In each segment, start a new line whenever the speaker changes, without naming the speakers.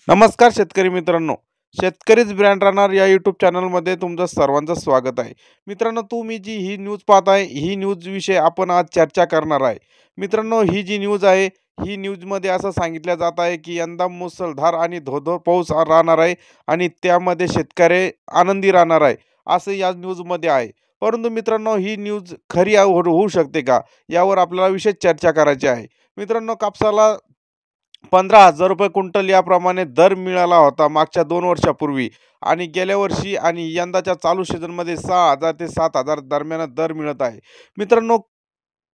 नमस्कार शेतकरी मित्रांनो. शेतकरीच ब्रँड राहणार या यूट्यूब चॅनलमध्ये तुमचं सर्वांचं स्वागत आहे. मित्रांनो, तुम्ही जी ही न्यूज पाहताय, ही न्यूज विषयी आपण आज चर्चा करणार आहे. मित्रांनो, ही जी न्यूज आहे, ही न्यूजमध्ये असं सांगितलं जात आहे की यंदा मुसळधार आणि धोधो पाऊस राहणार आहे आणि त्यामध्ये शेतकरी आनंदी राहणार आहे, असं या न्यूजमध्ये आहे. परंतु मित्रांनो, ही न्यूज खरी होऊ शकते का, यावर आपल्याला विशेष चर्चा करायची आहे. मित्रांनो, कापसाला ₹15,000 क्विंटल याप्रमाणे दर मिळाला होता मागच्या 2 वर्षापूर्वी आणि गेल्या वर्षी आणि यंदाच्या चालू सीझनमध्ये 6,000 ते 7,000 दरम्यान दर मिळत आहे. मित्रांनो,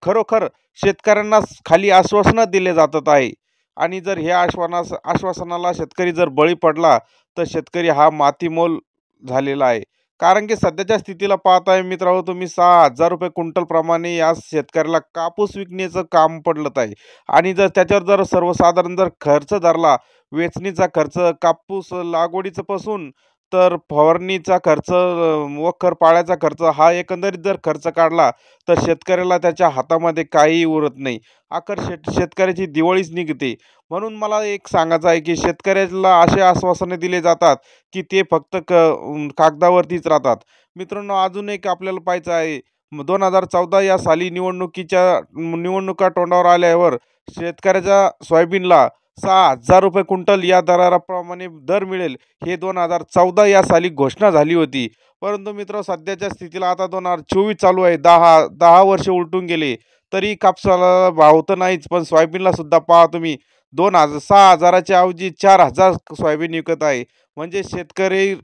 खरोखर शेतकऱ्यांना खाली आश्वासनं दिले जातात आहे आणि जर हे आश्वासनाला शेतकरी जर बळी पडला, तर शेतकरी हा मातीमोल झालेला आहे. कारण की सध्याच्या स्थितीला पाहताय मित्रांनो, तुम्ही ₹6,000 क्विंटल प्रमाणे या शेतकऱ्याला कापूस विकण्याचं काम पडलं आहे आणि जर त्याच्यावर जर सर्वसाधारण जर खर्च धरला, वेचणीचा खर्च, कापूस लागवडीचं पासून तर फवारणीचा खर्च, वखर पाळायचा खर्च, हा एकंदरीत जर खर्च काढला, तर शेतकऱ्याला त्याच्या हातामध्ये काहीही उरत नाही. अखेर शेतकऱ्याची दिवाळीच निघते. म्हणून मला एक सांगायचं आहे, की शेतकऱ्याला असे आश्वासने दिले जातात, की ते फक्त कागदावरतीच राहतात. मित्रांनो, अजून एक आपल्याला पाहायचं आहे. 2014 या साली निवडणुका तोंडावर आल्यावर शेतकऱ्याच्या सोयाबीनला ₹6,000 क्विंटल या दराप्रमाणे दर मिळेल, हे 2014 या साली घोषणा झाली होती. परंतु मित्र, सध्याच्या स्थितीला आता 2024 चालू आहे. 10 वर्ष उलटून गेले, तरी कापसाला भाव तर नाहीच. पण सोयाबीनला सुद्धा पहा तुम्ही, 6,000च्या ऐवजी 4,000 सोयाबीन विकत आहे. म्हणजे शेतकरी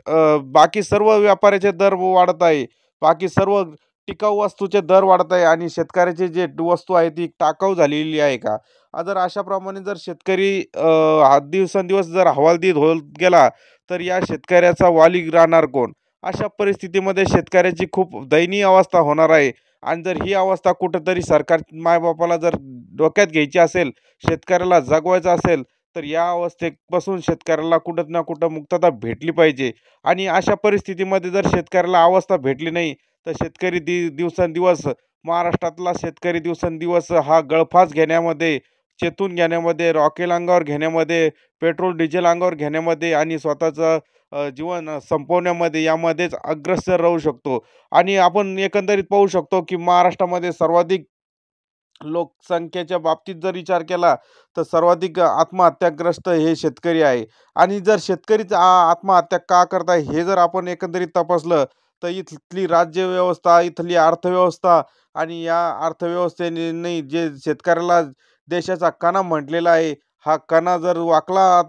बाकी सर्व व्यापाऱ्याचे दर वाढत आहे. बाकी सर्व टिकाऊ वस्तूचे दर वाढत आहे आणि शेतकऱ्याची जे वस्तू आहे ती टाकाऊ झालेली आहे का? जर अशाप्रमाणे जर शेतकरी दिवसेंदिवस जर हवालदिल होत गेला, तर या शेतकऱ्याचा वाली राहणार कोण? अशा परिस्थितीमध्ये शेतकऱ्याची खूप दयनीय अवस्था होणार आहे आणि जर ही अवस्था कुठेतरी सरकार मायबापाला जर डोक्यात घ्यायची असेल, शेतकऱ्याला जगवायचं असेल, तर या अवस्थेपासून शेतकऱ्याला कुठं ना कुठं मुक्तता भेटली पाहिजे आणि अशा परिस्थितीमध्ये जर शेतकऱ्याला अवस्था भेटली नाही, तर शेतकरी दिवसेंदिवस महाराष्ट्रातला शेतकरी दिवसेंदिवस हा गळफास घेण्यामध्ये, चेतून घेण्यामध्ये, रॉकेल अंगावर घेण्यामध्ये, पेट्रोल डिझेल अंगावर घेण्यामध्ये आणि स्वतःचं जीवन संपवण्यामध्ये यामध्येच अग्रेसर राहू शकतो. आणि आपण एकंदरीत पाहू शकतो, की महाराष्ट्रामध्ये सर्वाधिक लोकसंख्येच्या बाबतीत जर विचार केला, तर सर्वाधिक आत्महत्याग्रस्त हे शेतकरी आहे. आणि जर शेतकरीच आत्महत्या का करत आहे, हे जर आपण एकंदरीत तपासलं, तर इथली राज्यव्यवस्था, इथली अर्थव्यवस्था आणि या अर्थव्यवस्थेने नाही जे शेतकऱ्याला देशाचा कणा म्हटलेला आहे, हा कणा जर वाकला